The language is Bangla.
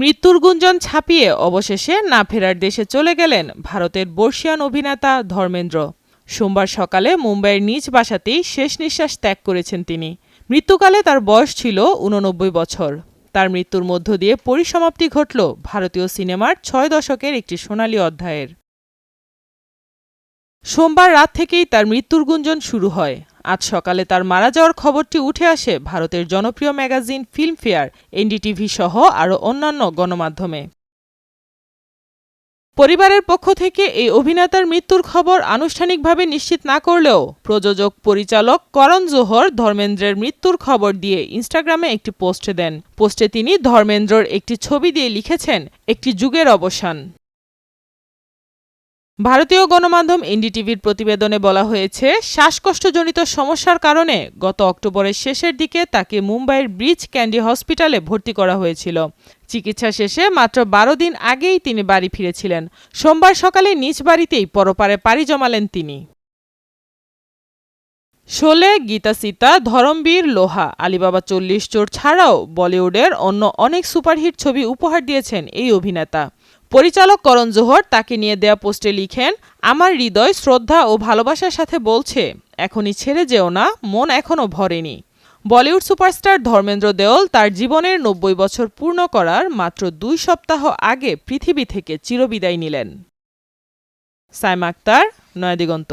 মৃত্যুর গুঞ্জন ছাপিয়ে অবশেষে না ফেরার দেশে চলে গেলেন ভারতের বর্ষিয়ান অভিনেতা ধর্মেন্দ্র। সোমবার সকালে মুম্বাইয়ের নিজ বাসাতেই শেষ নিঃশ্বাস ত্যাগ করেছেন তিনি। মৃত্যুকালে তার বয়স ছিল ৮৯ বছর। তার মৃত্যুর মধ্য দিয়ে পরিসমাপ্তি ঘটল ভারতীয় সিনেমার ৬ দশকের একটি সোনালি অধ্যায়ের। সোমবার রাত থেকেই তার মৃত্যুর গুঞ্জন শুরু হয়। আজ সকালে তার মারা যাওয়ার খবরটি উঠে আসে ভারতের জনপ্রিয় ম্যাগাজিন ফিল্মফেয়ার, এনডিটিভি সহ আরও অন্যান্য গণমাধ্যমে। পরিবারের পক্ষ থেকে এই অভিনেতার মৃত্যুর খবর আনুষ্ঠানিকভাবে নিশ্চিত না করলেও প্রযোজক পরিচালক করণ জোহর ধর্মেন্দ্রের মৃত্যুর খবর দিয়ে ইনস্টাগ্রামে একটি পোস্ট দেন। পোস্টে তিনি ধর্মেন্দ্রর একটি ছবি দিয়ে লিখেছেন, একটি যুগের অবসান। ভারতীয় গণমাধ্যম এনডিটিভির প্রতিবেদনে বলা হয়েছে, শ্বাসকষ্টজনিত সমস্যার কারণে গত অক্টোবরের শেষের দিকে তাকে মুম্বাইয়ের ব্রিচ ক্যান্ডি হসপিটালে ভর্তি করা হয়েছিল। চিকিৎসা শেষে মাত্র ১২ দিন আগেই তিনি বাড়ি ফিরেছিলেন। সোমবার সকালে নিজ বাড়িতেই পরপারে পাড়ি জমালেন তিনি। শোলে, গীতা সীতা, ধরমবীর, লোহা, আলিবাবা ৪০ চোর ছাড়াও বলিউডের অন্য অনেক সুপারহিট ছবি উপহার দিয়েছেন এই অভিনেতা। পরিচালক করণ জোহর তাকে নিয়ে দেয়া পোস্টে লিখেন, আমার হৃদয় শ্রদ্ধা ও ভালোবাসার সাথে বলছে, এখনই ছেড়ে যেও না, মন এখনও ভরেনি। বলিউড সুপারস্টার ধর্মেন্দ্র দেওল তার জীবনের ৯০ বছর পূর্ণ করার মাত্র ২ সপ্তাহ আগে পৃথিবী থেকে চিরবিদায় নিলেন। সাইমা আক্তার, নয়াদিগন্ত।